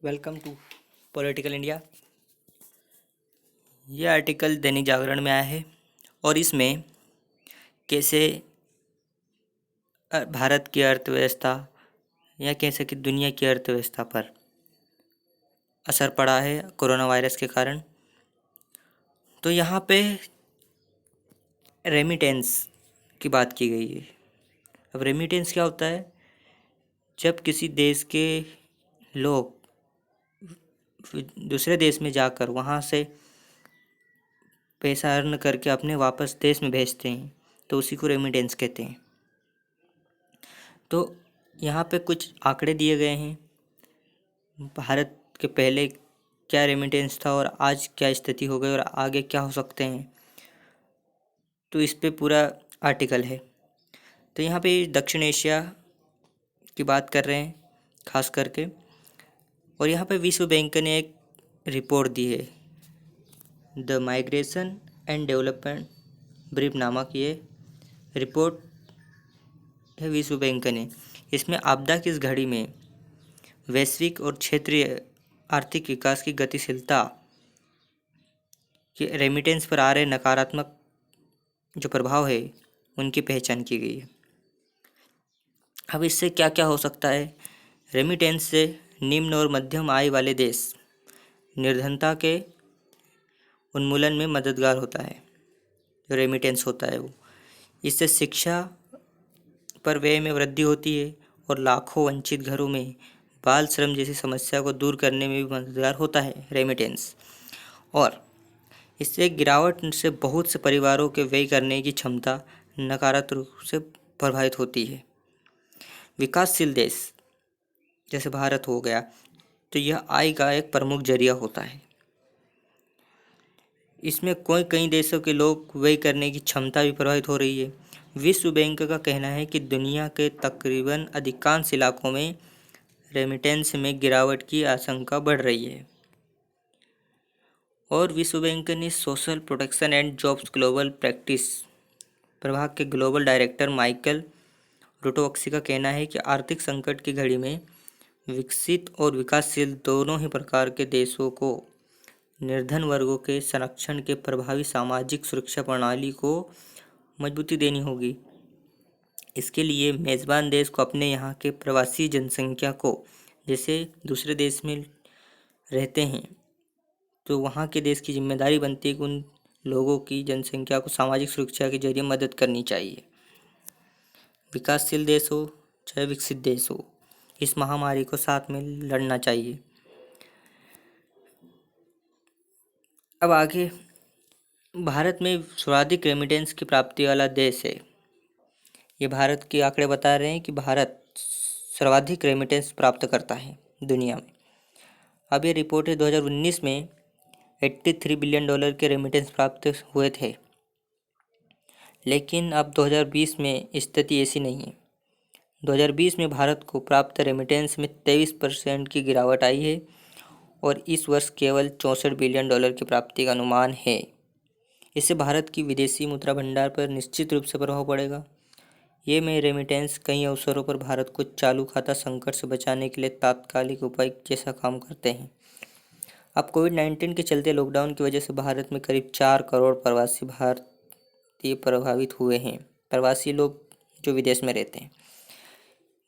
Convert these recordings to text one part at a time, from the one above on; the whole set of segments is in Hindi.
Welcome to political India. ये आर्टिकल दैनिक जागरण में आया है और इसमें कैसे भारत की अर्थव्यवस्था या कह सके दुनिया की अर्थव्यवस्था पर असर पड़ा है कोरोना वायरस के कारण। तो यहाँ पे रेमिटेंस की बात की गई है। अब रेमिटेंस क्या होता है? जब किसी देश के लोग दूसरे देश में जाकर वहाँ से पैसा अर्न करके अपने वापस देश में भेजते हैं तो उसी को रेमिटेंस कहते हैं। तो यहाँ पे कुछ आंकड़े दिए गए हैं, भारत के पहले क्या रेमिटेंस था और आज क्या स्थिति हो गई और आगे क्या हो सकते हैं। तो इस पे पूरा आर्टिकल है। तो यहाँ पे दक्षिण एशिया की बात कर रहे हैं खास करके, और यहाँ पे विश्व बैंक ने एक रिपोर्ट दी है, the migration and development brief नामक ये रिपोर्ट है विश्व बैंक ने। इसमें आपदा की इस घड़ी में वैश्विक और क्षेत्रीय आर्थिक विकास की गतिशीलता के रेमिटेंस पर आ रहे नकारात्मक जो प्रभाव है उनकी पहचान की गई है। अब इससे क्या क्या हो सकता है? रेमिटेंस से निम्न और मध्यम आय वाले देश निर्धनता के उन्मूलन में मददगार होता है। जो रेमिटेंस होता है वो, इससे शिक्षा पर व्यय में वृद्धि होती है और लाखों वंचित घरों में बाल श्रम जैसी समस्या को दूर करने में भी मददगार होता है रेमिटेंस। और इससे गिरावट से बहुत से परिवारों के व्यय करने की क्षमता नकारात्मक रूप से प्रभावित होती है। विकासशील देश जैसे भारत हो गया, तो यह आय का एक प्रमुख जरिया होता है। इसमें कई देशों के लोग व्यय करने की क्षमता भी प्रभावित हो रही है। विश्व बैंक का कहना है कि दुनिया के तकरीबन अधिकांश इलाकों में रेमिटेंस में गिरावट की आशंका बढ़ रही है। और विश्व बैंक ने social protection and jobs global practice प्रभाग के ग्लोबल डायरेक्टर माइकल रुटोवस्की का कहना है कि आर्थिक संकट की घड़ी में विकसित और विकासशील दोनों ही प्रकार के देशों को निर्धन वर्गों के संरक्षण के प्रभावी सामाजिक सुरक्षा प्रणाली को मजबूती देनी होगी। इसके लिए मेज़बान देश को अपने यहाँ के प्रवासी जनसंख्या को, जैसे दूसरे देश में रहते हैं तो वहाँ के देश की जिम्मेदारी बनती है कि उन लोगों की जनसंख्या को सामाजिक सुरक्षा के जरिए मदद करनी चाहिए। विकासशील देश हो चाहे विकसित देश हो, इस महामारी को साथ में लड़ना चाहिए। अब आगे, भारत में सर्वाधिक रेमिटेंस की प्राप्ति वाला देश है। ये भारत के आंकड़े बता रहे हैं कि भारत सर्वाधिक रेमिटेंस प्राप्त करता है दुनिया में। अब ये रिपोर्ट है 2019 में $83 बिलियन के रेमिटेंस प्राप्त हुए थे, लेकिन अब 2020 में स्थिति ऐसी नहीं है। 2020 में भारत को प्राप्त रेमिटेंस में 23% की गिरावट आई है और इस वर्ष केवल $64 बिलियन की प्राप्ति का अनुमान है। इससे भारत की विदेशी मुद्रा भंडार पर निश्चित रूप से प्रभाव पड़ेगा। ये में रेमिटेंस कई अवसरों पर भारत को चालू खाता संकट से बचाने के लिए तात्कालिक उपाय जैसा काम करते हैं। अब कोविड-19 के चलते लॉकडाउन की वजह से भारत में करीब 4 करोड़ प्रवासी भारतीय प्रभावित हुए हैं। प्रवासी लोग जो विदेश में रहते हैं,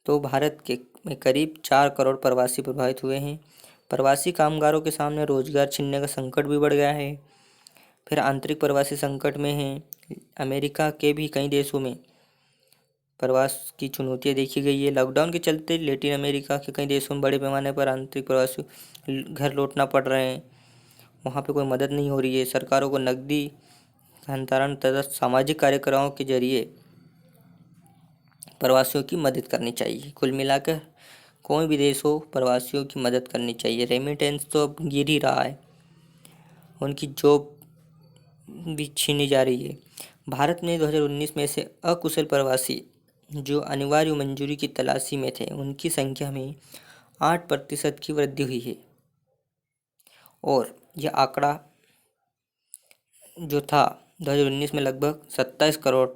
तो भारत के में करीब 4 करोड़ प्रवासी प्रभावित हुए हैं। प्रवासी कामगारों के सामने रोजगार छीनने का संकट भी बढ़ गया है। फिर आंतरिक प्रवासी संकट में हैं। अमेरिका के भी कई देशों में प्रवास की चुनौतियां देखी गई है। लॉकडाउन के चलते लैटिन अमेरिका के कई देशों में बड़े पैमाने पर आंतरिक प्रवासी घर लौटना पड़ रहे हैं। वहाँ पे कोई मदद नहीं हो रही है। सरकारों को नकदी हस्तांतरण तथा सामाजिक कार्यक्रमों के जरिए प्रवासियों की मदद करनी चाहिए। कुल मिलाकर कोई भी देश हो, प्रवासियों की मदद करनी चाहिए। रेमिटेंस तो अब गिर ही रहा है, उनकी जॉब भी छीनी जा रही है। भारत ने 2019 में से अकुशल प्रवासी जो अनिवार्य मंजूरी की तलाशी में थे, उनकी संख्या में 8% की वृद्धि हुई है। और यह आंकड़ा जो था 2019 में लगभग 27 करोड़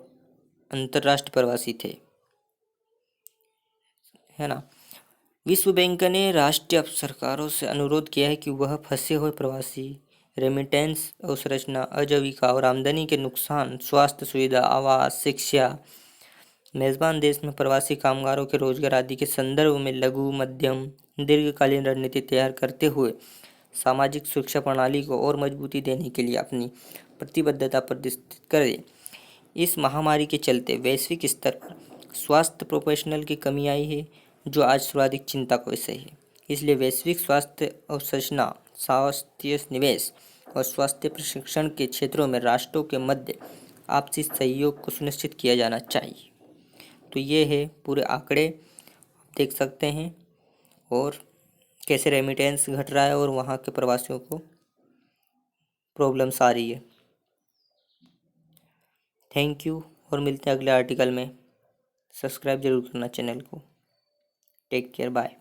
अंतर्राष्ट्रीय प्रवासी थे, है ना। विश्व बैंक ने राष्ट्रीय सरकारों से अनुरोध किया है कि वह फंसे हुए प्रवासी रेमिटेंस अवसंरचना आजीविका और आमदनी के नुकसान, स्वास्थ्य सुविधा, आवास, शिक्षा, मेजबान देश में प्रवासी कामगारों के रोजगार आदि के संदर्भ में लघु, मध्यम, दीर्घकालीन रणनीति तैयार करते हुए सामाजिक सुरक्षा प्रणाली को और मजबूती देने के लिए अपनी प्रतिबद्धता प्रदर्शित करें। इस महामारी के चलते वैश्विक स्तर पर स्वास्थ्य प्रोफेशनल की कमी आई है, जो आज सर्वाधिक चिंता का विषय है। इसलिए वैश्विक स्वास्थ्य अवसंरचना, स्वास्थ्य निवेश और स्वास्थ्य प्रशिक्षण के क्षेत्रों में राष्ट्रों के मध्य आपसी सहयोग को सुनिश्चित किया जाना चाहिए। तो ये है पूरे आंकड़े, आप देख सकते हैं, और कैसे रेमिटेंस घट रहा है और वहाँ के प्रवासियों को प्रॉब्लम्स आ रही है। थैंक यू, और मिलते हैं अगले आर्टिकल में। सब्सक्राइब जरूर करना चैनल को। Take care, bye.